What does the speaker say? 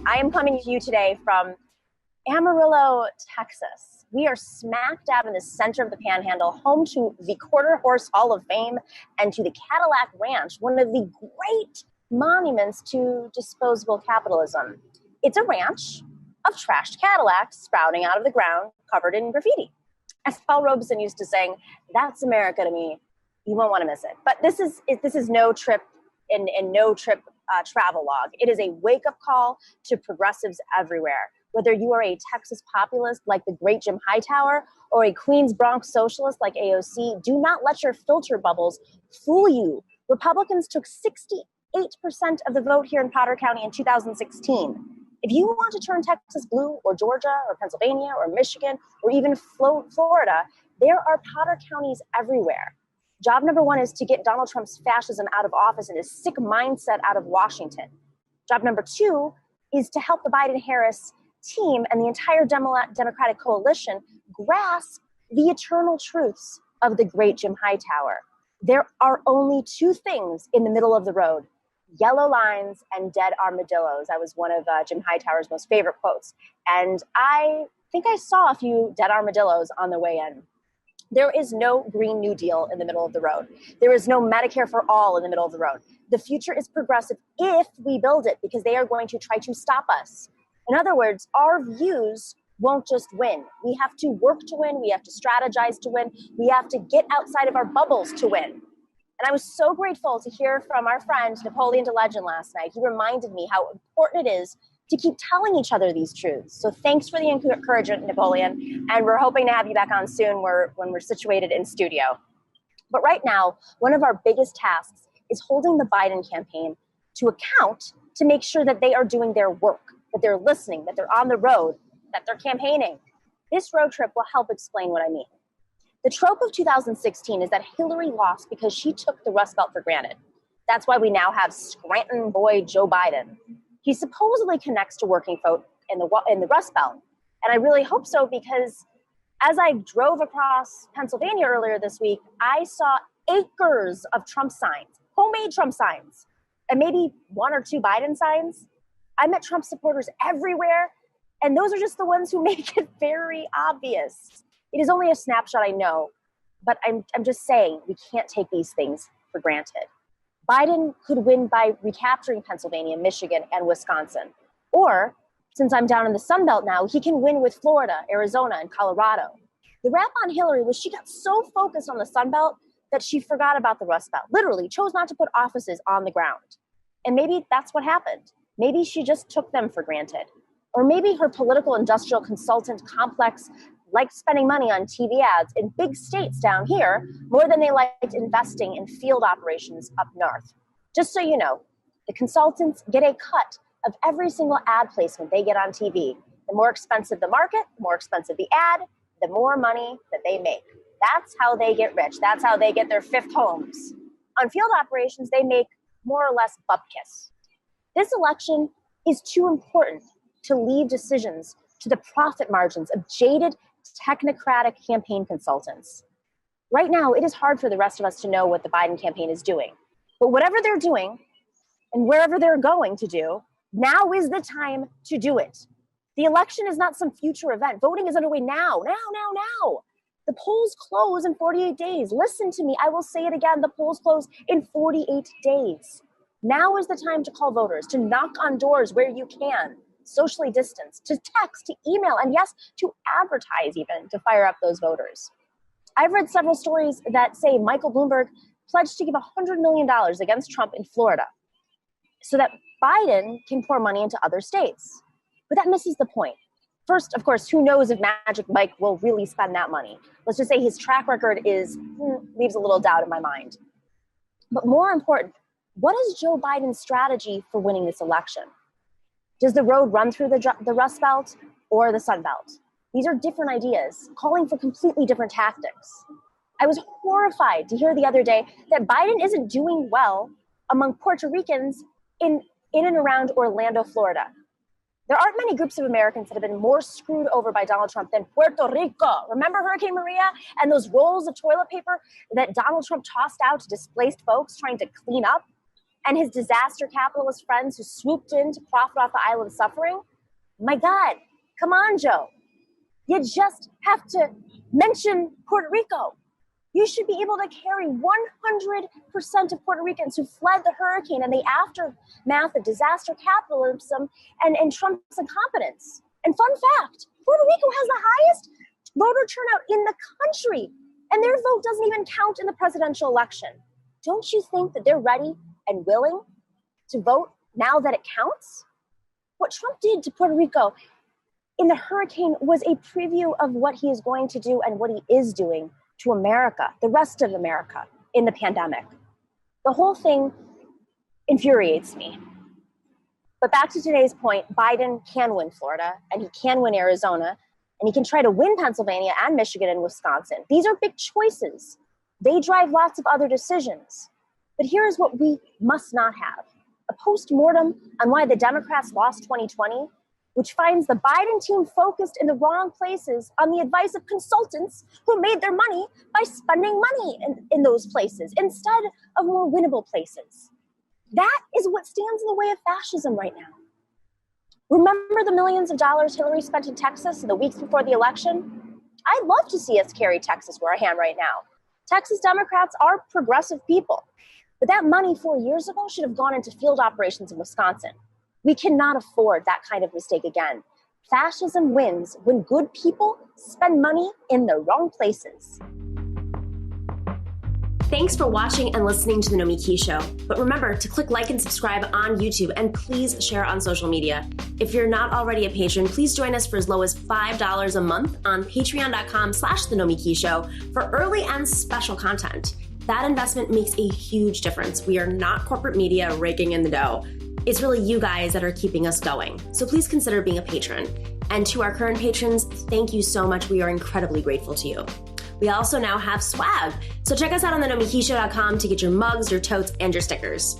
I am coming to you today from Amarillo, Texas. We are smack dab in the center of the Panhandle, home to the Quarter Horse Hall of Fame and to the Cadillac Ranch, one of the great monuments to disposable capitalism. It's a ranch of trashed Cadillacs sprouting out of the ground, covered in graffiti. As Paul Robeson used to sing, "That's America to me. You won't want to miss it." But this is no trip and no trip travel log. It is a wake-up call to progressives everywhere. Whether you are a Texas populist like the great Jim Hightower or a Queens Bronx socialist like AOC, do not let your filter bubbles fool you. Republicans took 68% of the vote here in Potter County in 2016. If you want to turn Texas blue, or Georgia, or Pennsylvania, or Michigan, or even Florida, there are Potter counties everywhere. Job number one is to get Donald Trump's fascism out of office and his sick mindset out of Washington. Job number two is to help the Biden-Harris team and the entire Democratic coalition grasp the eternal truths of the great Jim Hightower. There are only two things in the middle of the road: yellow lines and dead armadillos. That was one of Jim Hightower's most favorite quotes. And I think I saw a few dead armadillos on the way in. There is no Green New Deal in the middle of the road. There is no Medicare for all in the middle of the road. The future is progressive if we build it, because they are going to try to stop us. In other words, our views won't just win. We have to work to win. We have to strategize to win. We have to get outside of our bubbles to win. And I was so grateful to hear from our friend Napoleon de Legend last night. He reminded me how important it is to keep telling each other these truths. So thanks for the encouragement, Napoleon. And we're hoping to have you back on soon when we're situated in studio. But right now, one of our biggest tasks is holding the Biden campaign to account to make sure that they are doing their work, that they're listening, that they're on the road, that they're campaigning. This road trip will help explain what I mean. The trope of 2016 is that Hillary lost because she took the Rust Belt for granted. That's why we now have Scranton boy Joe Biden. He supposedly connects to working folk in the Rust Belt. And I really hope so, because as I drove across Pennsylvania earlier this week, I saw acres of Trump signs, homemade Trump signs, and maybe one or two Biden signs. I met Trump supporters everywhere, and those are just the ones who make it very obvious. It is only a snapshot, I know, but I'm just saying we can't take these things for granted. Biden could win by recapturing Pennsylvania, Michigan, and Wisconsin. Or, since I'm down in the Sun Belt now, he can win with Florida, Arizona, and Colorado. The rap on Hillary was she got so focused on the Sun Belt that she forgot about the Rust Belt, literally chose not to put offices on the ground. And maybe that's what happened. Maybe she just took them for granted. Or maybe her political industrial consultant complex liked spending money on TV ads in big states down here more than they liked investing in field operations up north. Just so you know, the consultants get a cut of every single ad placement they get on TV. The more expensive the market, the more expensive the ad, the more money that they make. That's how they get rich. That's how they get their fifth homes. On field operations, they make more or less bupkis. This election is too important to leave decisions to the profit margins of jaded technocratic campaign consultants. Right now, it is hard for the rest of us to know what the Biden campaign is doing. But whatever they're doing and wherever they're going to do, now is the time to do it. The election is not some future event. Voting is underway now. The polls close in 48 days. Listen to me. I will say it again. The polls close in 48 days. Now is the time to call voters, to knock on doors where you can, socially distanced, to text, to email, and yes, to advertise even, to fire up those voters. I've read several stories that say Michael Bloomberg pledged to give $100 million against Trump in Florida so that Biden can pour money into other states. But that misses the point. First, of course, who knows if Magic Mike will really spend that money? Let's just say his track record leaves a little doubt in my mind. But more important, what is Joe Biden's strategy for winning this election? Does the road run through the Rust Belt or the Sun Belt? These are different ideas, calling for completely different tactics. I was horrified to hear the other day that Biden isn't doing well among Puerto Ricans in and around Orlando, Florida. There aren't many groups of Americans that have been more screwed over by Donald Trump than Puerto Rico. Remember Hurricane Maria and those rolls of toilet paper that Donald Trump tossed out to displaced folks trying to clean up? and his disaster capitalist friends who swooped in to profit off the island's suffering? My God, come on, Joe. You just have to mention Puerto Rico. You should be able to carry 100% of Puerto Ricans who fled the hurricane and the aftermath of disaster capitalism and Trump's incompetence. And fun fact, Puerto Rico has the highest voter turnout in the country, and their vote doesn't even count in the presidential election. Don't you think that they're ready and willing to vote now that it counts? What Trump did to Puerto Rico in the hurricane was a preview of what he is going to do and what he is doing to America, the rest of America, in the pandemic. The whole thing infuriates me. But back to today's point, Biden can win Florida, and he can win Arizona, and he can try to win Pennsylvania and Michigan and Wisconsin. These are big choices. They drive lots of other decisions. But here is what we must not have: a post-mortem on why the Democrats lost 2020, which finds the Biden team focused in the wrong places on the advice of consultants who made their money by spending money in those places instead of more winnable places. That is what stands in the way of fascism right now. Remember the millions of dollars Hillary spent in Texas in the weeks before the election? I'd love to see us carry Texas where I am right now. Texas Democrats are progressive people, but that money 4 years ago should have gone into field operations in Wisconsin. We cannot afford that kind of mistake again. Fascism wins when good people spend money in the wrong places. Thanks for watching and listening to The Nomiki Show. But remember to click like and subscribe on YouTube, and please share on social media. If you're not already a patron, please join us for as low as $5 a month on patreon.com/The Nomiki Show for early and special content. That investment makes a huge difference. We are not corporate media raking in the dough. It's really you guys that are keeping us going. So please consider being a patron. And to our current patrons, thank you so much. We are incredibly grateful to you. We also now have swag. So check us out on thenomikishow.com to get your mugs, your totes, and your stickers.